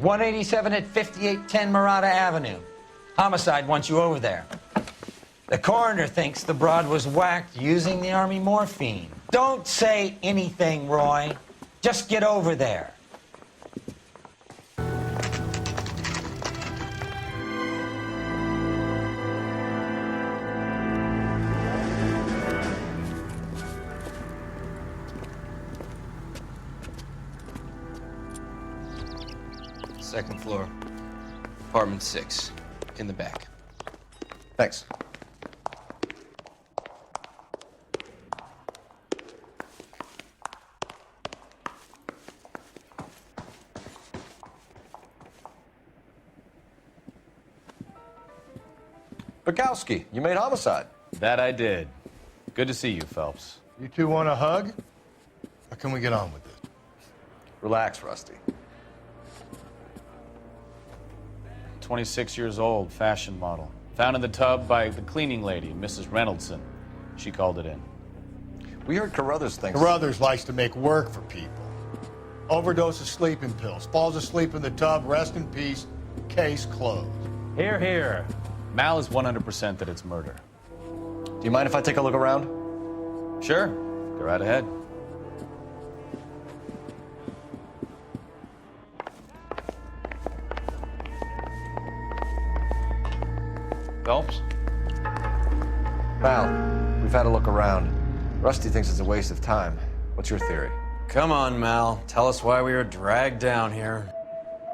187 at 5810 Murata Avenue. Homicide wants you over there. The coroner thinks the broad was whacked using the Army morphine. Don't say anything, Roy. Just get over there. Second floor, apartment 6, in the back. Thanks. Bukowski, you made homicide. That I did. Good to see you, Phelps. You two want a hug? Or can we get on with it? Relax, Rusty. 26 years old, fashion model. Found in the tub by the cleaning lady, Mrs. Reynoldson. She called it in. We heard Carruthers thinks... Carruthers likes to make work for people. Overdose of sleeping pills, falls asleep in the tub, rest in peace, case closed. Here, here. Mal is 100% that it's murder. Do you mind if I take a look around? Sure. Go right ahead. Phelps? Mal, we've had a look around. Rusty thinks it's a waste of time. What's your theory? Come on, Mal. Tell us why we were dragged down here.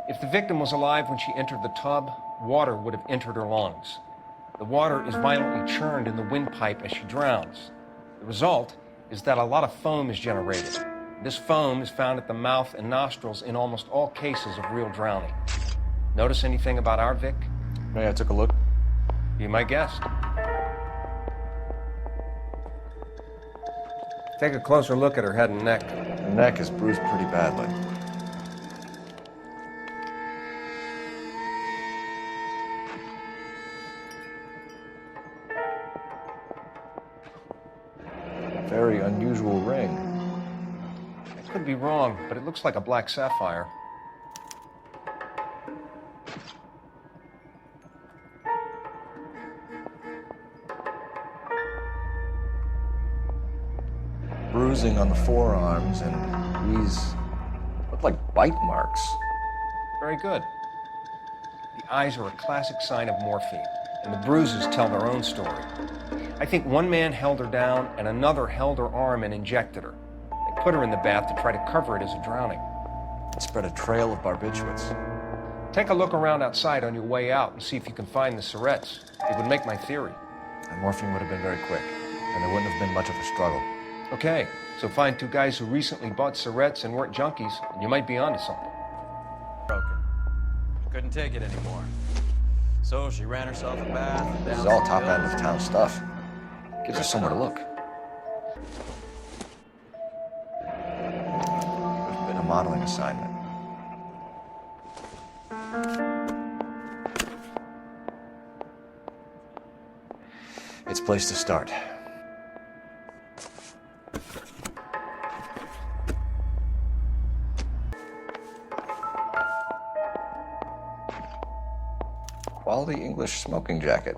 If the victim was alive when she entered the tub, water would have entered her lungs. The water is violently churned in the windpipe as she drowns. The result is that a lot of foam is generated. This foam is found at the mouth and nostrils in almost all cases of real drowning. Notice anything about our Vic? May I took a look? Be my guest. Take a closer look at her head and neck. Her neck is bruised pretty badly. Very unusual ring. I could be wrong, but it looks like a black sapphire. Bruising on the forearms, and these look like bite marks. Very good. The eyes are a classic sign of morphine, and the bruises tell their own story. I think one man held her down, and another held her arm and injected her. They put her in the bath to try to cover it as a drowning. It spread a trail of barbiturates. Take a look around outside on your way out and see if you can find the syrettes. It would make my theory. And morphine would have been very quick, and there wouldn't have been much of a struggle. Okay, so find two guys who recently bought syrettes and weren't junkies, and you might be onto something. Broken. Couldn't take it anymore. So she ran herself a bath. This is all top end of town stuff. Gives us somewhere to look. Could have been a modeling assignment. It's a place to start. Quality English smoking jacket.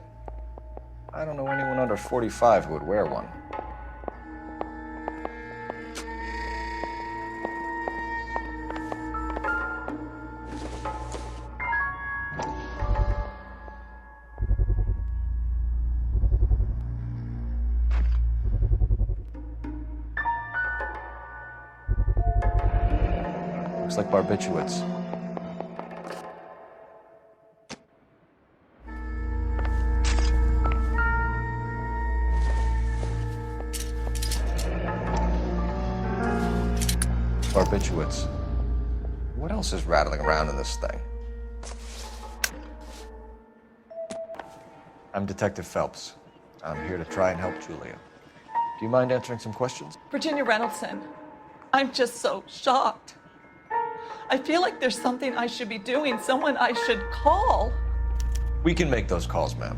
I don't know anyone under 45 who would wear one. Looks like barbiturates. Barbiturates. What else is rattling around in this thing? I'm Detective Phelps. I'm here to try and help Julia. Do you mind answering some questions? Virginia Reynoldson, I'm just so shocked. I feel like there's something I should be doing, someone I should call. We can make those calls, ma'am.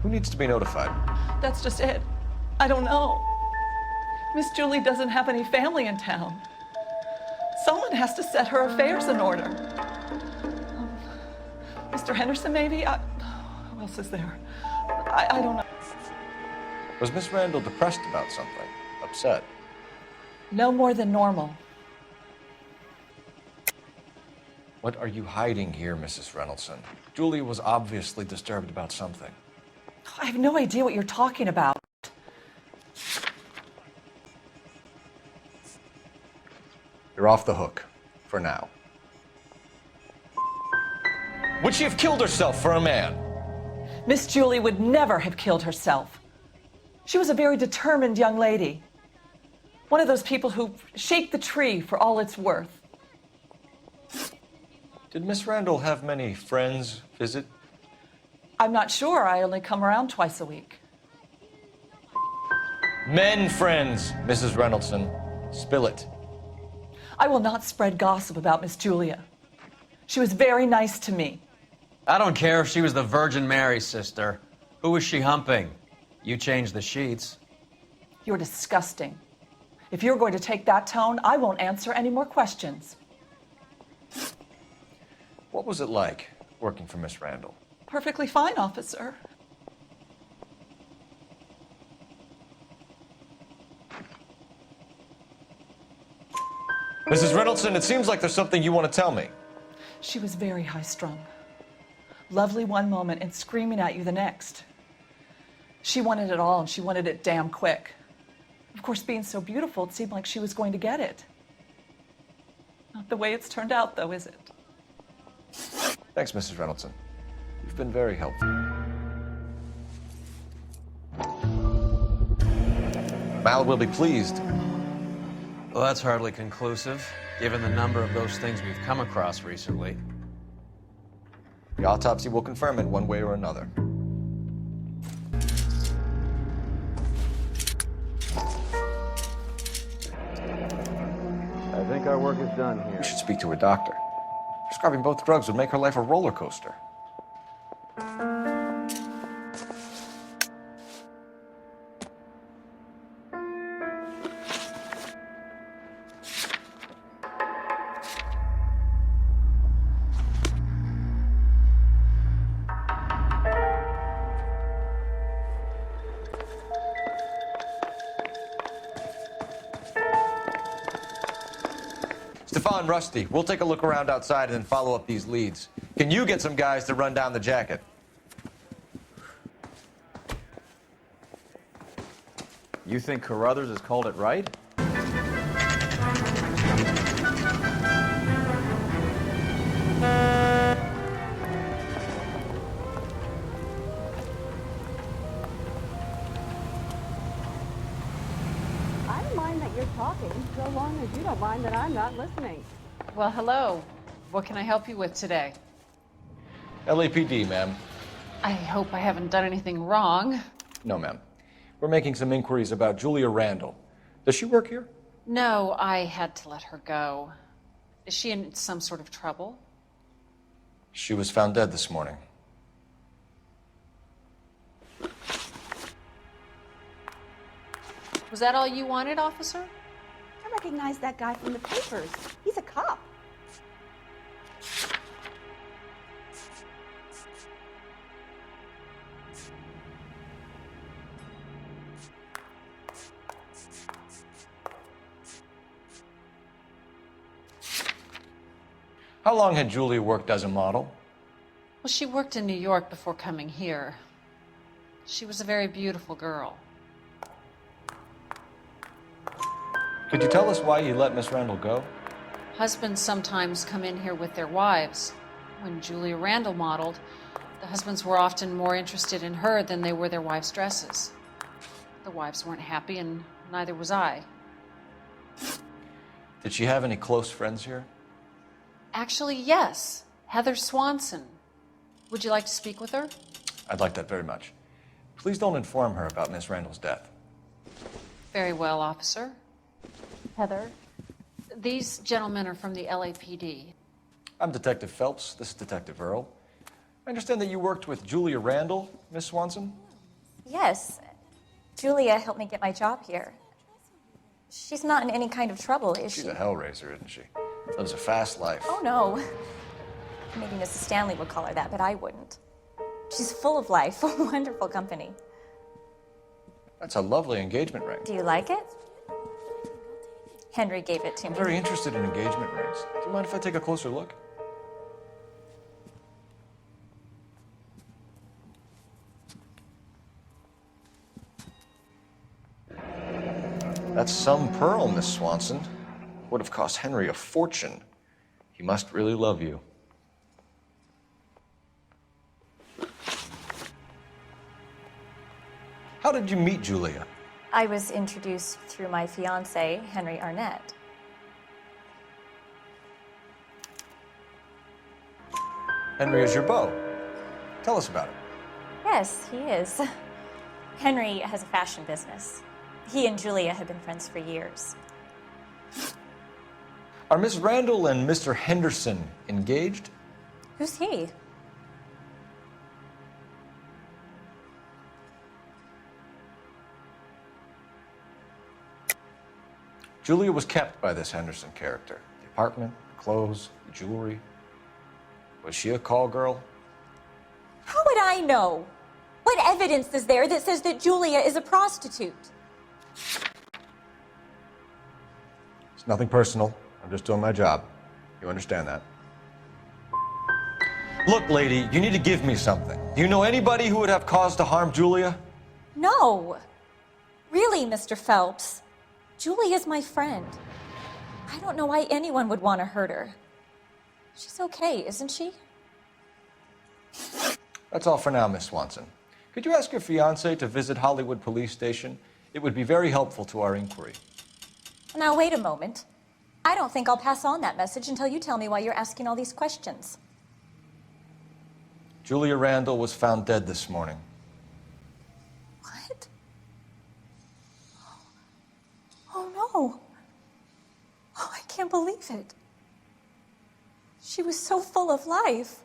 Who needs to be notified? That's just it. I don't know. Miss Julie doesn't have any family in town. Someone has to set her affairs in order. Mr. Henderson, maybe? Who else is there? I don't know. Was Miss Randall depressed about something? Upset? No more than normal. What are you hiding here, Mrs. Reynoldson? Julia was obviously disturbed about something. I have no idea what you're talking about. You're off the hook. For now. Would she have killed herself for a man? Miss Julie would never have killed herself. She was a very determined young lady. One of those people who shake the tree for all it's worth. Did Miss Randall have many friends visit? I'm not sure. I only come around twice a week. Men friends, Mrs. Reynoldson. Spill it. I will not spread gossip about Miss Julia. She was very nice to me. I don't care if she was the Virgin Mary, sister. Who was she humping? You changed the sheets. You're disgusting. If you're going to take that tone, I won't answer any more questions. What was it like working for Miss Randall? Perfectly fine, officer. Mrs. Reynoldson, it seems like there's something you want to tell me. She was very high-strung. Lovely one moment and screaming at you the next. She wanted it all, and she wanted it damn quick. Of course, being so beautiful, it seemed like she was going to get it. Not the way it's turned out, though, is it? Thanks, Mrs. Reynoldson. You've been very helpful. Mal will be pleased. Well, that's hardly conclusive, given the number of those things we've come across recently. The autopsy will confirm it one way or another. I think our work is done here. We should speak to her doctor. Prescribing both drugs would make her life a roller coaster. Stefan, Rusty, we'll take a look around outside and then follow up these leads. Can you get some guys to run down the jacket? You think Carruthers has called it right? I don't mind that you're talking, so long as you don't mind that I'm not listening. Well, hello. What can I help you with today? LAPD, ma'am. I hope I haven't done anything wrong. No, ma'am. We're making some inquiries about Julia Randall. Does she work here? No, I had to let her go. Is she in some sort of trouble? She was found dead this morning. Was that all you wanted, officer? I recognize that guy from the papers. He's a cop. How long had Julia worked as a model? Well, she worked in New York before coming here. She was a very beautiful girl. Could you tell us why you let Miss Randall go? Husbands sometimes come in here with their wives. When Julia Randall modeled, the husbands were often more interested in her than they were their wives' dresses. The wives weren't happy, and neither was I. Did she have any close friends here? Actually, yes. Heather Swanson. Would you like to speak with her? I'd like that very much. Please don't inform her about Miss Randall's death. Very well, officer. Heather, these gentlemen are from the LAPD. I'm Detective Phelps. This is Detective Earl. I understand that you worked with Julia Randall, Miss Swanson? Yes. Julia helped me get my job here. She's not in any kind of trouble, is she? She's a hellraiser, isn't she? Lives a fast life. Oh, no. Maybe Mrs. Stanley would call her that, but I wouldn't. She's full of life, a wonderful company. That's a lovely engagement ring. Do you like it? Henry gave it to I'm me. very interested in engagement rings. Do you mind if I take a closer look? That's some pearl, Miss Swanson. Would have cost Henry a fortune. He must really love you. How did you meet Julia? I was introduced through my fiancé, Henry Arnett. Henry is your beau. Tell us about it. Yes, he is. Henry has a fashion business. He and Julia have been friends for years. Are Miss Randall and Mr. Henderson engaged? Who's he? Julia was kept by this Henderson character. The apartment, the clothes, the jewelry. Was she a call girl? How would I know? What evidence is there that says that Julia is a prostitute? It's nothing personal. I'm just doing my job. You understand that? Look, lady, you need to give me something. Do you know anybody who would have cause to harm Julia? No. Really, Mr. Phelps. Julia's my friend. I don't know why anyone would want to hurt her. She's okay, isn't she? That's all for now, Miss Swanson. Could you ask your fiancé to visit Hollywood Police Station? It would be very helpful to our inquiry. Now, wait a moment. I don't think I'll pass on that message until you tell me why you're asking all these questions. Julia Randall was found dead this morning. What? Oh, no. Oh, I can't believe it. She was so full of life.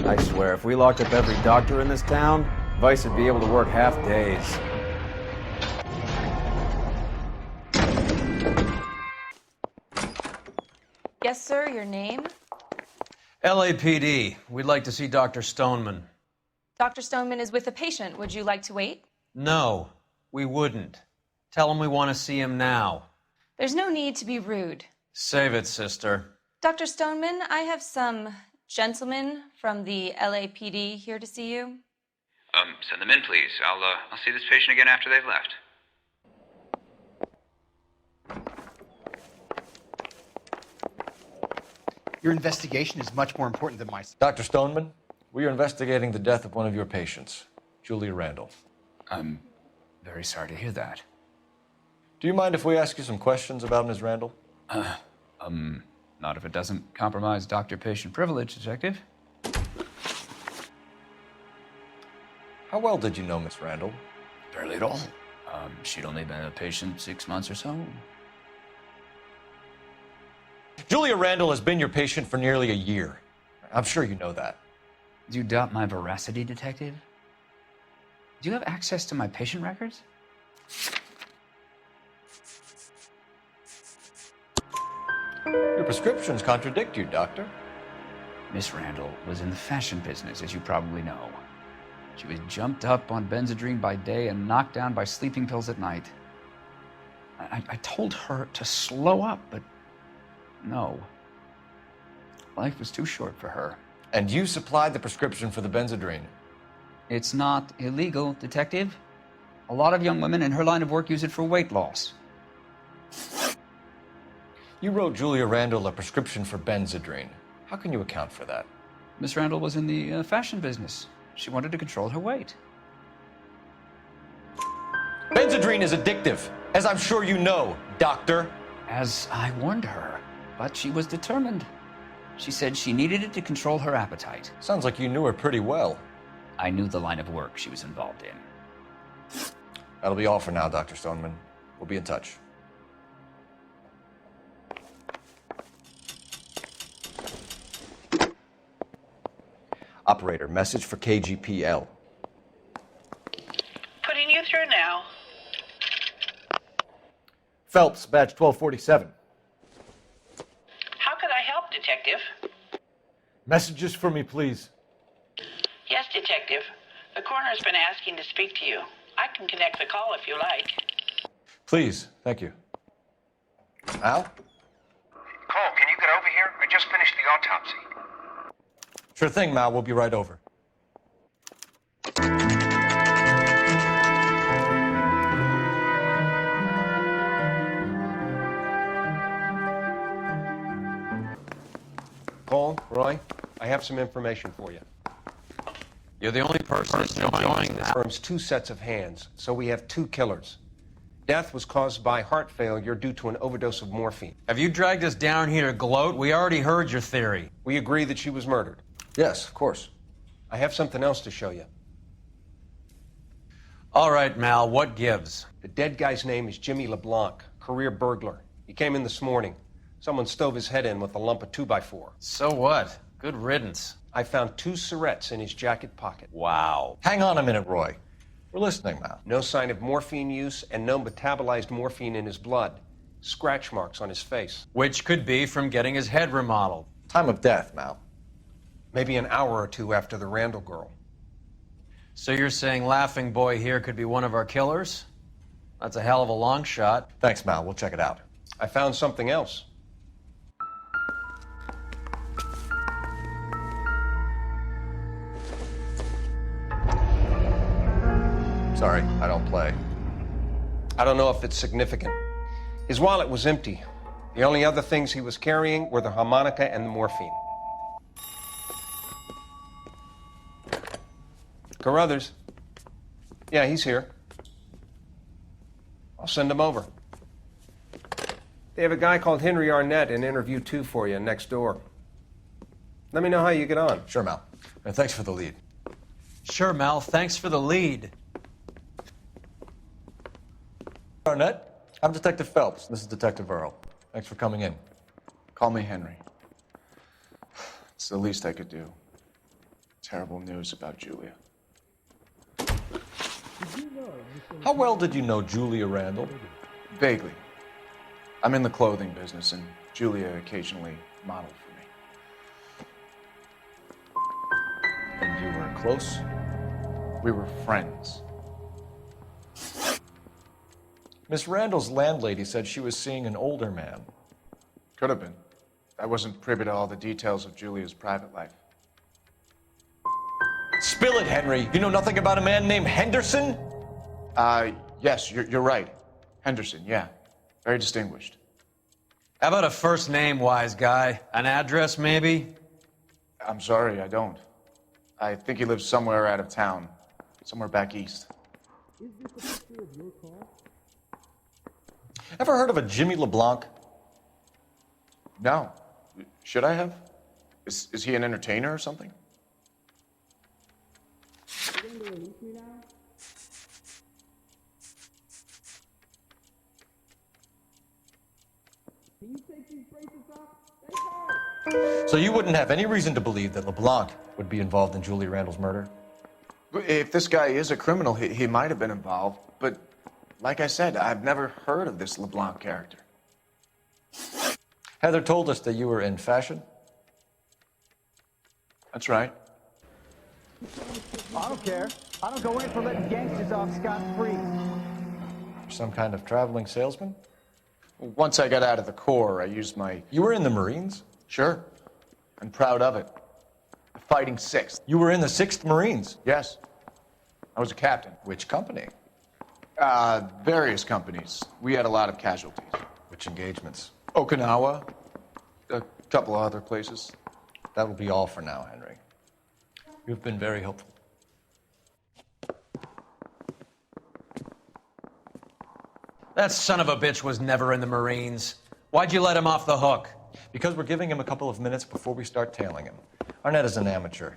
I swear, if we locked up every doctor in this town, Vice would be able to work half days. Yes, sir, your name? LAPD. We'd like to see Dr. Stoneman. Dr. Stoneman is with a patient. Would you like to wait? No, we wouldn't. Tell him we want to see him now. There's no need to be rude. Save it, sister. Dr. Stoneman, I have some gentlemen from the LAPD here to see you. Send them in, please. I'll see this patient again after they've left. Your investigation is much more important than my... Dr. Stoneman, we are investigating the death of one of your patients, Julia Randall. I'm very sorry to hear that. Do you mind if we ask you some questions about Ms. Randall? Not if it doesn't compromise doctor-patient privilege, Detective. How well did you know Miss Randall? Barely at all. She'd only been a patient 6 months or so. Julia Randall has been your patient for nearly a year. I'm sure you know that. Do you doubt my veracity, Detective? Do you have access to my patient records? Your prescriptions contradict you, Doctor. Miss Randall was in the fashion business, as you probably know. She was jumped up on Benzedrine by day and knocked down by sleeping pills at night. I told her to slow up, but no. Life was too short for her. And you supplied the prescription for the Benzedrine? It's not illegal, Detective. A lot of young women in her line of work use it for weight loss. You wrote Julia Randall a prescription for Benzedrine. How can you account for that? Miss Randall was in the fashion business. She wanted to control her weight. Benzedrine is addictive, as I'm sure you know, Doctor. As I warned her, but she was determined. She said she needed it to control her appetite. Sounds like you knew her pretty well. I knew the line of work she was involved in. That'll be all for now, Dr. Stoneman. We'll be in touch. Operator, message for KGPL. Putting you through now. Phelps, badge 1247. How could I help, Detective? Messages for me, please. Yes, Detective. The coroner's been asking to speak to you. I can connect the call if you like. Please, thank you. Al? Cole, can you get over here? I just finished the autopsy. Sure thing, Mal. We'll be right over. Cole, Roy, I have some information for you. You're the only person that's enjoying this. Confirms 2 sets of hands, so we have 2 killers. Death was caused by heart failure due to an overdose of morphine. Have you dragged us down here to gloat? We already heard your theory. We agree that she was murdered. Yes, of course. I have something else to show you. All right, Mal, what gives? The dead guy's name is Jimmy LeBlanc, career burglar. He came in this morning. Someone stove his head in with a lump of 2x4. So what? Good riddance. I found 2 cigarettes in his jacket pocket. Wow. Hang on a minute, Roy. We're listening, Mal. No sign of morphine use and no metabolized morphine in his blood. Scratch marks on his face. Which could be from getting his head remodeled. Time of death, Mal. Maybe an hour or 2 after the Randall girl. So you're saying Laughing Boy here could be one of our killers? That's a hell of a long shot. Thanks, Mal. We'll check it out. I found something else. Sorry, I don't play. I don't know if it's significant. His wallet was empty. The only other things he was carrying were the harmonica and the morphine. Carruthers. Yeah, he's here. I'll send him over. They have a guy called Henry Arnett in interview 2 for you next door. Let me know how you get on. Sure, Mal. And thanks for the lead. Sure, Mal. Thanks for the lead. Arnett, I'm Detective Phelps. This is Detective Earl. Thanks for coming in. Call me Henry. It's the least I could do. Terrible news about Julia. How well did you know Julia Randall? Vaguely. I'm in the clothing business, and Julia occasionally modeled for me. And you were close? We were friends. Miss Randall's landlady said she was seeing an older man. Could have been. I wasn't privy to all the details of Julia's private life. Spill it, Henry. You know nothing about a man named Henderson? Yes, you're right. Henderson, yeah. Very distinguished. How about a first name, wise guy? An address, maybe? I'm sorry, I don't. I think he lives somewhere out of town. Somewhere back east. Ever heard of a Jimmy LeBlanc? No. Should I have? Is he an entertainer or something? So you wouldn't have any reason to believe that LeBlanc would be involved in Julia Randall's murder? If this guy is a criminal, he might have been involved. But like I said, I've never heard of this LeBlanc character. Heather told us that you were in fashion. That's right. I don't care. I don't go in for letting gangsters off scot-free. Some kind of traveling salesman? Once I got out of the Corps, I used my... You were in the Marines? Sure. I'm proud of it. The Fighting Sixth. You were in the 6th Marines? Yes. I was a captain. Which company? Various companies. We had a lot of casualties. Which engagements? Okinawa. A couple of other places. That will be all for now, Henry. You've been very helpful. That son of a bitch was never in the Marines. Why'd you let him off the hook? Because we're giving him a couple of minutes before we start tailing him. Arnett is an amateur.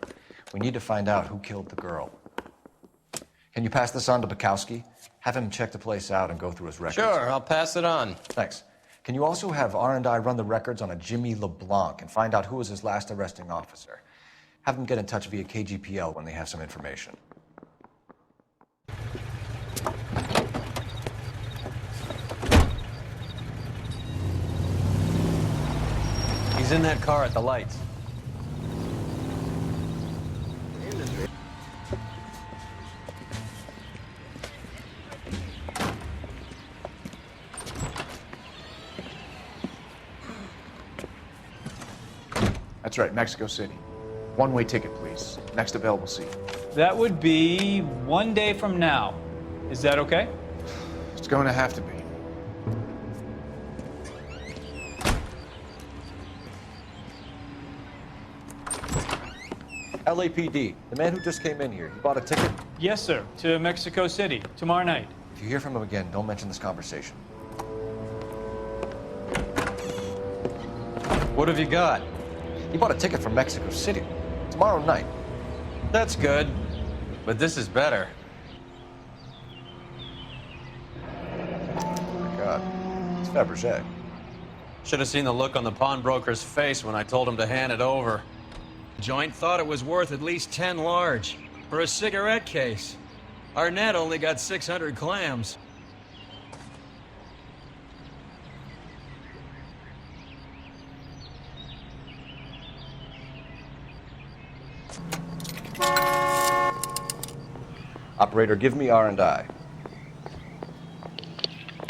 We need to find out who killed the girl. Can you pass this on to Bukowski? Have him check the place out and go through his records. Sure, I'll pass it on. Thanks. Can you also have R&I run the records on a Jimmy LeBlanc and find out who was his last arresting officer? Have them get in touch via KGPL when they have some information. He's in that car at the lights. That's right, Mexico City. One-way ticket, please. Next available seat. That would be 1 day from now. Is that okay? It's going to have to be. LAPD, the man who just came in here, he bought a ticket? Yes, sir. To Mexico City, tomorrow night. If you hear from him again, don't mention this conversation. What have you got? He bought a ticket from Mexico City. Tomorrow night. That's good, but this is better. Oh my God, it's Fabergé. Should have seen the look on the pawnbroker's face when I told him to hand it over. Joint thought it was worth at least 10 large for a cigarette case. Arnett only got 600 clams. Operator, give me R&I.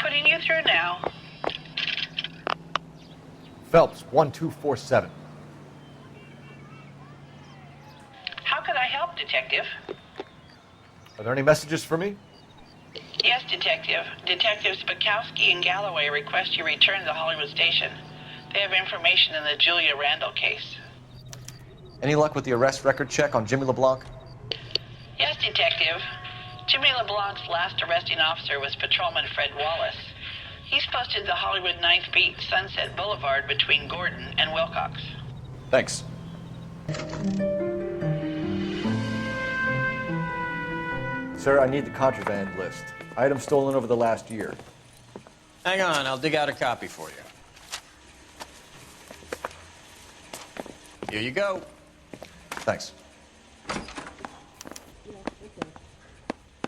Putting you through now. Phelps, 1247. How could I help, Detective? Are there any messages for me? Yes, Detective. Detectives Bukowski and Galloway request you return to the Hollywood station. They have information in the Julia Randall case. Any luck with the arrest record check on Jimmy LeBlanc? Yes, Detective. Jimmy LeBlanc's last arresting officer was Patrolman Fred Wallace. He's posted the Hollywood 9th Beat, Sunset Boulevard between Gordon and Wilcox. Thanks. Sir, I need the contraband list. Items stolen over the last year. Hang on, I'll dig out a copy for you. Here you go. Thanks.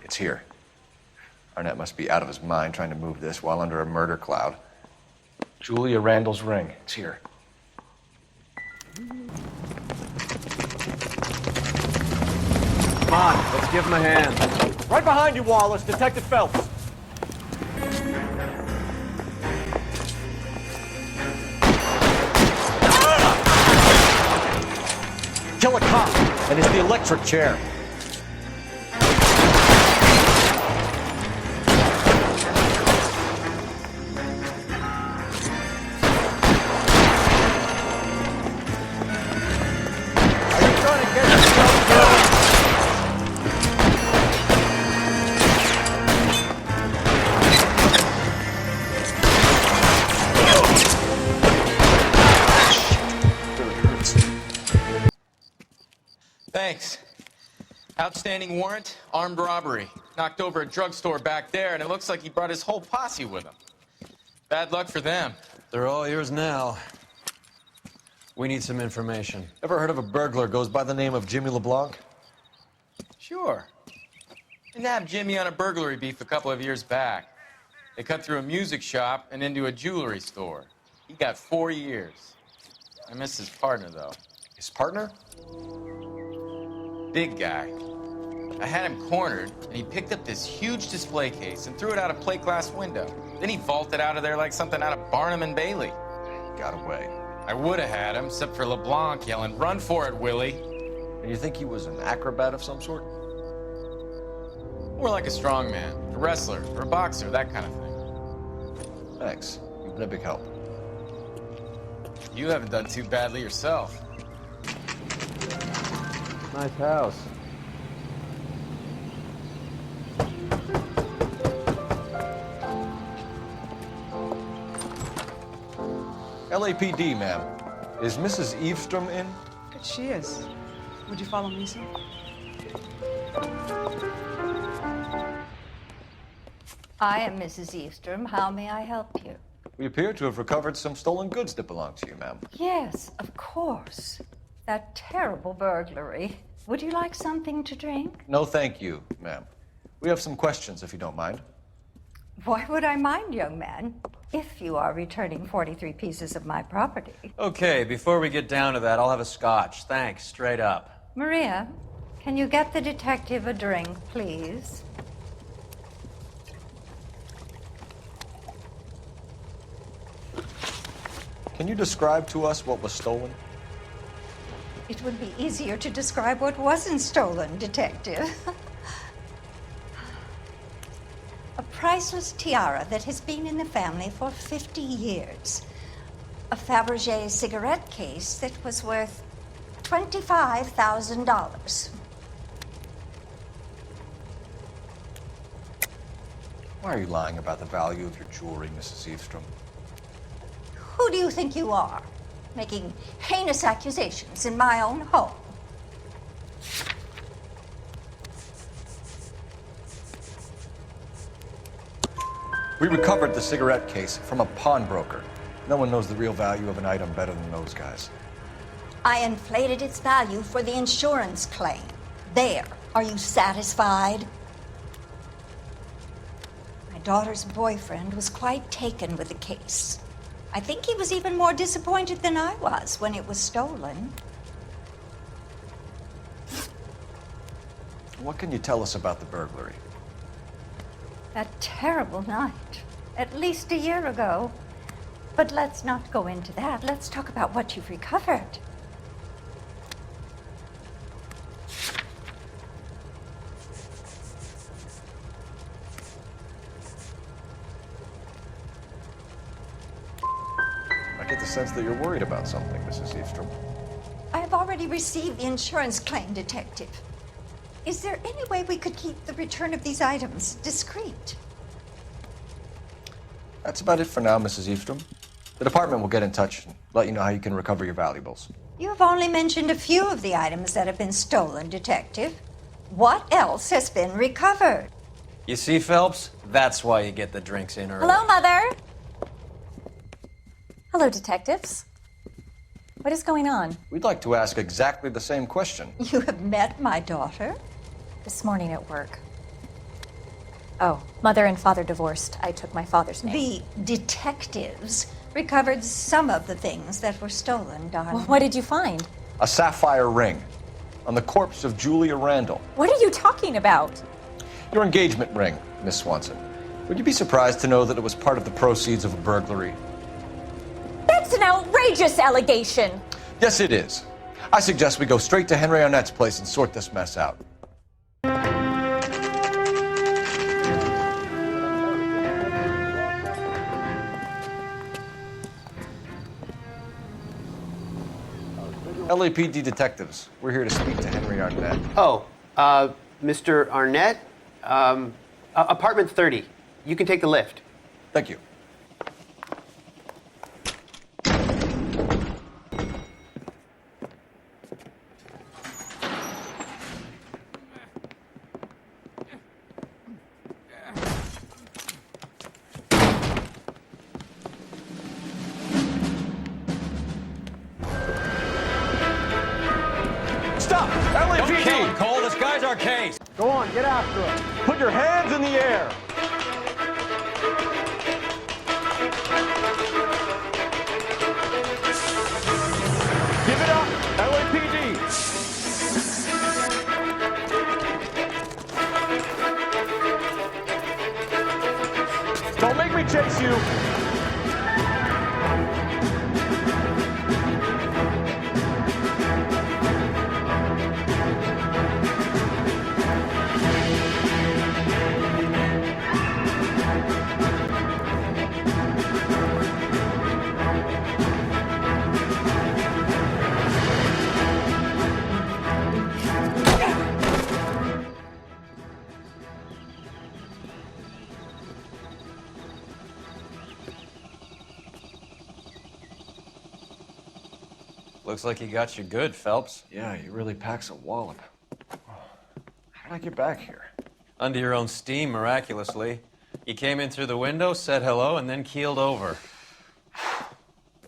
It's here. Arnett must be out of his mind trying to move this while under a murder cloud. Julia Randall's ring. It's here. Come on, let's give him a hand. Right behind you, Wallace. Detective Phelps. Kill a cop, and it's the electric chair. Thanks. Outstanding warrant, armed robbery. Knocked over a drugstore back there, and it looks like he brought his whole posse with him. Bad luck for them. They're all yours now. We need some information. Ever heard of a burglar goes by the name of Jimmy LeBlanc? Sure. I nabbed Jimmy on a burglary beef a couple of years back. They cut through a music shop and into a jewelry store. He got 4 years. I miss his partner, though. His partner? Big guy. I had him cornered, and he picked up this huge display case and threw it out a plate glass window. Then he vaulted out of there like something out of Barnum and Bailey. Got away. I would have had him, except for LeBlanc yelling, "Run for it, Willie!" And you think he was an acrobat of some sort? More like a strongman, a wrestler, or a boxer, that kind of thing. Thanks. You've been a big help. You haven't done too badly yourself. Nice house. LAPD, ma'am. Is Mrs. Eavestrom in? She is. Would you follow me, sir? I am Mrs. Eastrom. How may I help you? We appear to have recovered some stolen goods that belong to you, ma'am. Yes, of course. That terrible burglary. Would you like something to drink? No, thank you, ma'am. We have some questions, if you don't mind. Why would I mind, young man, if you are returning 43 pieces of my property? Okay, before we get down to that, I'll have a scotch. Thanks, straight up. Maria, can you get the detective a drink, please? Can you describe to us what was stolen? It would be easier to describe what wasn't stolen, Detective. A priceless tiara that has been in the family for 50 years. A Fabergé cigarette case that was worth $25,000. Why are you lying about the value of your jewelry, Mrs. Eastrom? Who do you think you are, making heinous accusations in my own home? We recovered the cigarette case from a pawnbroker. No one knows the real value of an item better than those guys. I inflated its value for the insurance claim. There. Are you satisfied? My daughter's boyfriend was quite taken with the case. I think he was even more disappointed than I was when it was stolen. What can you tell us about the burglary? That terrible night, at least a year ago. But let's not go into that. Let's talk about what you've recovered. I get the sense that you're worried about something, Mrs. Eastrom. I have already received the insurance claim, Detective. Is there any way we could keep the return of these items discreet? That's about it for now, Mrs. Eastrom. The department will get in touch and let you know how you can recover your valuables. You have only mentioned a few of the items that have been stolen, Detective. What else has been recovered? You see, Phelps? That's why you get the drinks in early. Hello, Mother. Hello, detectives. What is going on? We'd like to ask exactly the same question. You have met my daughter? This morning at work. Oh, mother and father divorced. I took my father's name. The detectives recovered some of the things that were stolen, darling. Well, what did you find? A sapphire ring on the corpse of Julia Randall. What are you talking about? Your engagement ring, Miss Swanson. Would you be surprised to know that it was part of the proceeds of a burglary? That's an outrageous allegation. Yes, it is. I suggest we go straight to Henry Arnett's place and sort this mess out. LAPD detectives. We're here to speak to Henry Arnett. Oh, Mr. Arnett? Apartment 30. You can take the lift. Thank you. Stop! LAPD! Don't kill him, Cole. This guy's our case. Go on, get after him. Put your hands in the air. Give it up, LAPD. Don't make me chase you. Looks like he got you good, Phelps. Yeah, he really packs a wallop. How did I get back here? Under your own steam, miraculously. He came in through the window, said hello, and then keeled over.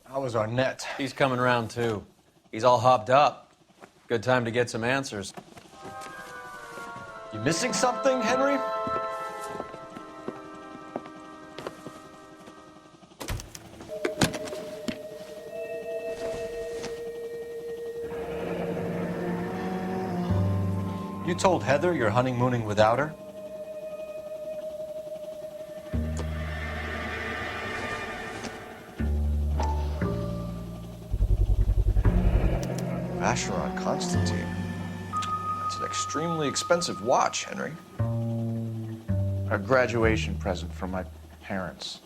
How was Arnett? He's coming around, too. He's all hopped up. Good time to get some answers. You missing something, Henry? You told Heather you're honeymooning without her? Vacheron Constantine. That's an extremely expensive watch, Henry. A graduation present from my parents.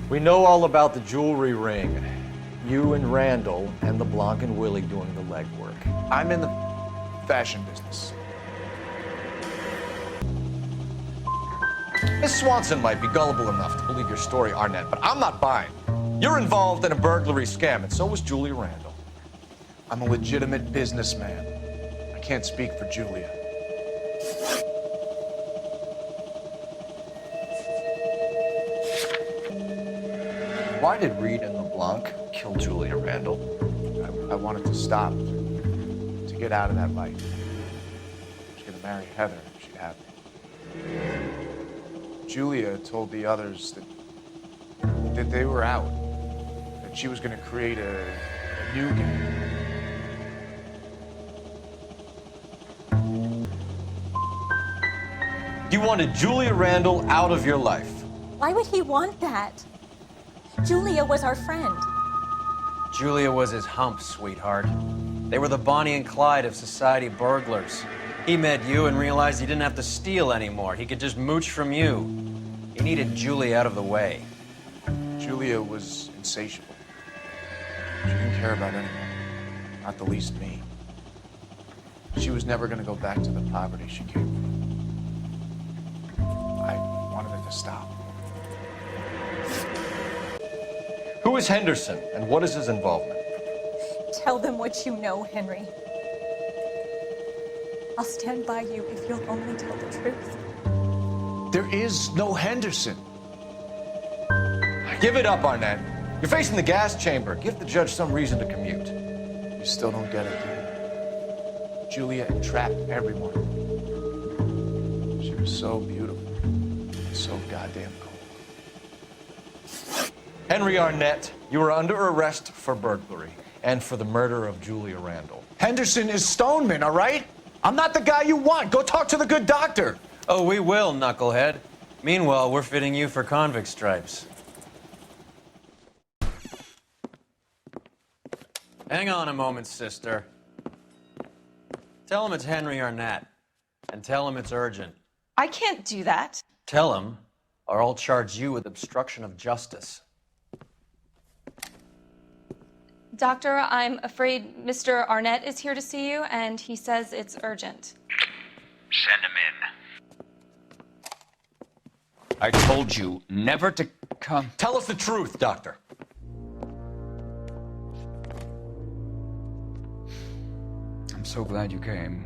We know all about the jewelry ring. You and Randall and LeBlanc and Willie doing the legwork. I'm in the fashion business. Miss Swanson might be gullible enough to believe your story, Arnett, but I'm not buying. You're involved in a burglary scam, and so was Julia Randall. I'm a legitimate businessman. I can't speak for Julia. Why did Reed and LeBlanc kill Julia Randall? I wanted to stop, to get out of that life. I was gonna marry Heather if she'd have me. Julia told the others that they were out, that she was gonna create a new gang. You wanted Julia Randall out of your life. Why would he want that? Julia was our friend. Julia was his hump, sweetheart. They were the Bonnie and Clyde of society burglars. He met you and realized he didn't have to steal anymore. He could just mooch from you. He needed Julia out of the way. Julia was insatiable. She didn't care about anyone, not the least me. She was never gonna go back to the poverty she came from. I wanted it to stop. Who is Henderson, and what is his involvement? Tell them what you know, Henry. I'll stand by you if you'll only tell the truth. There is no Henderson. Give it up, Arnett. You're facing the gas chamber. Give the judge some reason to commute. You still don't get it, do you? Julia entrapped everyone. She was so beautiful, so goddamn cold. Henry Arnett, you are under arrest for burglary and for the murder of Julia Randall. Henderson is Stoneman, all right? I'm not the guy you want. Go talk to the good doctor. Oh, we will, knucklehead. Meanwhile, we're fitting you for convict stripes. Hang on a moment, sister. Tell him it's Henry Arnett, and tell him it's urgent. I can't do that. Tell him, or I'll charge you with obstruction of justice. Doctor, I'm afraid Mr. Arnett is here to see you, and he says it's urgent. Send him in. I told you never to come. Tell us the truth, Doctor. I'm so glad you came.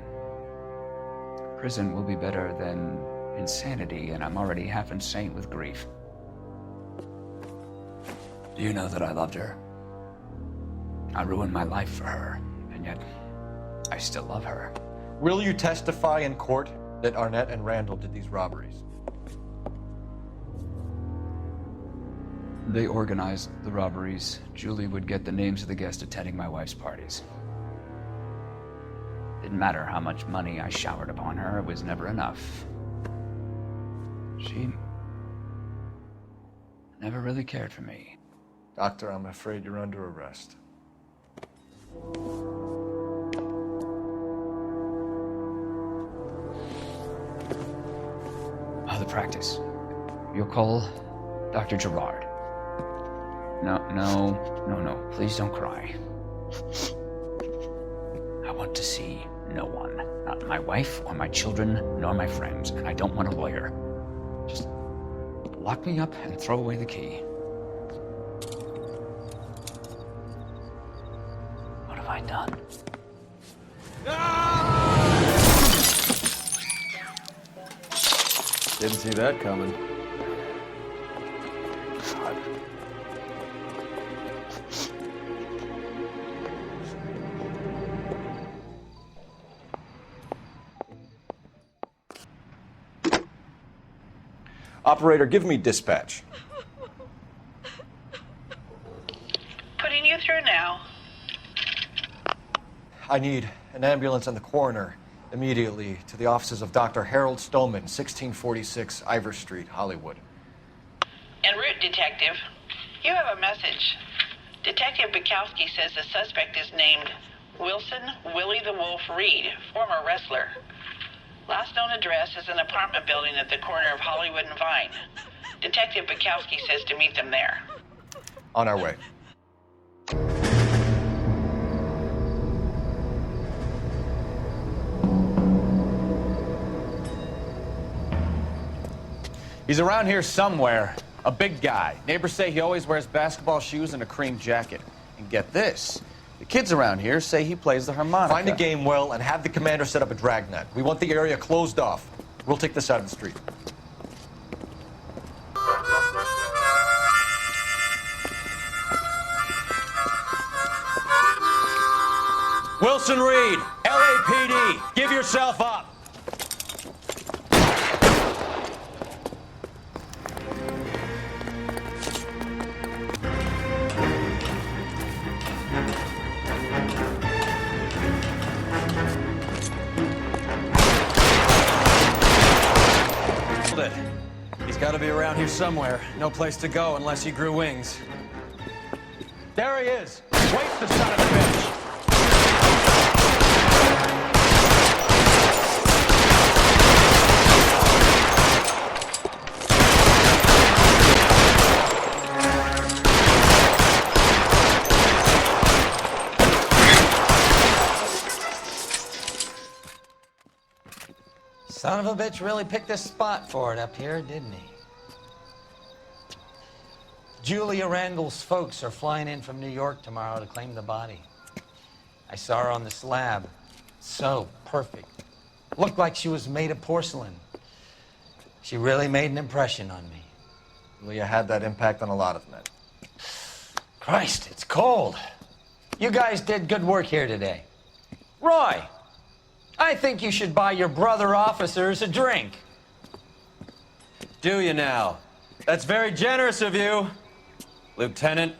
Prison will be better than insanity, and I'm already half insane with grief. Do you know that I loved her? I ruined my life for her, and yet I still love her. Will you testify in court that Arnett and Randall did these robberies? They organized the robberies. Julie would get the names of the guests attending my wife's parties. Didn't matter how much money I showered upon her, it was never enough. She never really cared for me. Doctor, I'm afraid you're under arrest. The practice. You'll call Dr. Gerard. No. Please don't cry. I want to see no one. Not my wife or my children, nor my friends. And I don't want a lawyer. Just lock me up and throw away the key. What have I done? Didn't see that coming. God. Operator, give me dispatch. Putting you through now. I need an ambulance and the coroner immediately to the offices of Dr. Harold Stoneman, 1646 Ivor Street, Hollywood. En route, Detective. You have a message. Detective Bukowski says the suspect is named Wilson Willie the Wolf Reed, former wrestler. Last known address is an apartment building at the corner of Hollywood and Vine. Detective Bukowski says to meet them there. On our way. He's around here somewhere. A big guy. Neighbors say he always wears basketball shoes and a cream jacket. And get this, the kids around here say he plays the harmonica. Find the game well and have the commander set up a dragnet. We want the area closed off. We'll take this out of the street. Wilson Reed, LAPD, give yourself up. He's got to be around here somewhere. No place to go unless he grew wings. There he is. Wait, the son of a bitch. Son of a bitch really picked this spot for it up here, didn't he? Julia Randall's folks are flying in from New York tomorrow to claim the body. I saw her on the slab. So perfect. Looked like she was made of porcelain. She really made an impression on me. Leah had that impact on a lot of men. Christ, it's cold. You guys did good work here today. Roy, I think you should buy your brother officers a drink. Do you now? That's very generous of you. Lieutenant,